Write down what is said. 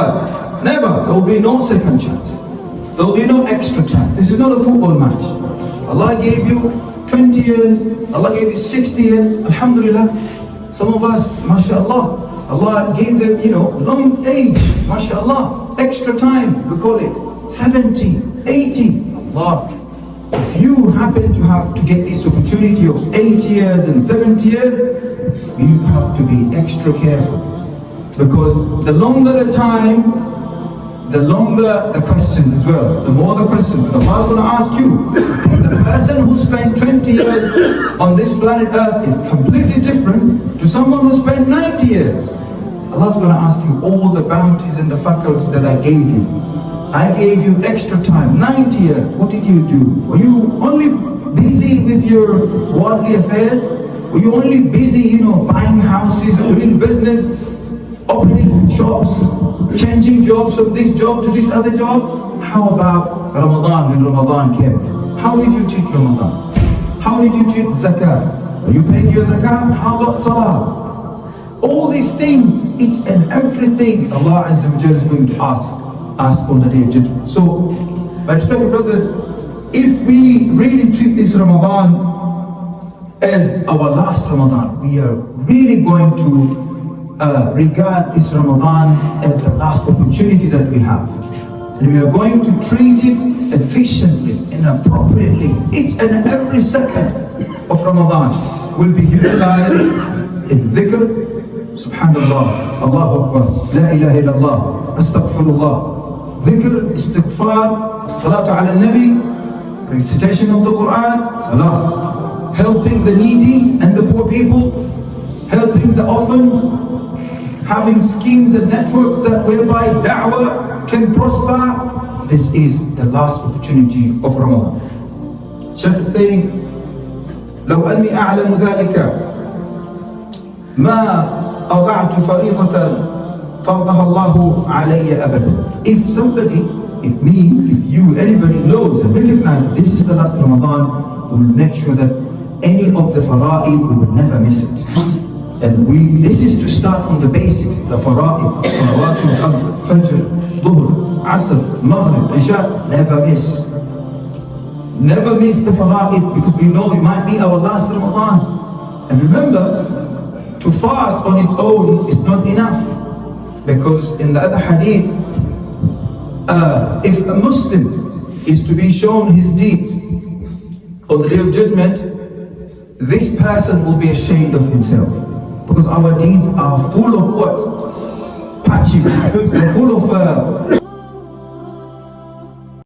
earth. Never. There will be no second chance. There will be no extra chance. This is not a football match. Allah gave you 20 years, Allah gave you 60 years, alhamdulillah. Some of us, mashallah, Allah gave them, long age, mashallah, extra time, we call it, 70, 80, Allah. If you happen to get this opportunity of 80 years and 70 years, you have to be extra careful. Because the longer the time, the longer the questions as well, the more the questions. Allah is going to ask you. The person who spent 20 years on this planet Earth is completely different to someone who spent 90 years. Allah is going to ask you all the bounties and the faculties that I gave you. I gave you extra time, 90 years. What did you do? Were you only busy with your worldly affairs? Were you only busy, buying houses, doing business, opening shops, changing jobs from this job to this other job? How about Ramadan, when Ramadan came? How did you treat Ramadan? How did you treat zakah? Are you paying your zakah? How about salah? All these things, each and everything, Allah Azza wa Jalla is going to ask us on the day of judgment. So, my respected brothers, if we really treat this Ramadan as our last Ramadan, we are really going to regard this Ramadan as the last opportunity that we have. And we are going to treat it efficiently and appropriately. Each and every second of Ramadan will be utilized in dhikr, subhanallah, Allahu Akbar, la ilaha illallah, astaghfirullah, dhikr, istighfar, salatu ala nabi, recitation of the Quran, khalas, helping the needy and the poor people, helping the orphans, having schemes and networks that whereby da'wah can prosper. This is the last opportunity of Ramadan. Shaykh is saying, لو أني أعلم ذلك ما أضعت فريضة فرضها الله علي أبدا. If somebody, if me, if you, anybody knows and recognizes this is the last Ramadan, we will make sure that any of the fara'id, we will never miss it. And this is to start from the basics, the fara'id, salawatul khams, fajr, dhuhr, asr, maghrib, isha, never miss. Never miss the fara'id, because we know it might be our last Ramadan. And remember, to fast on its own is not enough. Because in the other hadith, if a Muslim is to be shown his deeds on the day of judgment, this person will be ashamed of himself. Because our deeds are full of what? Patches,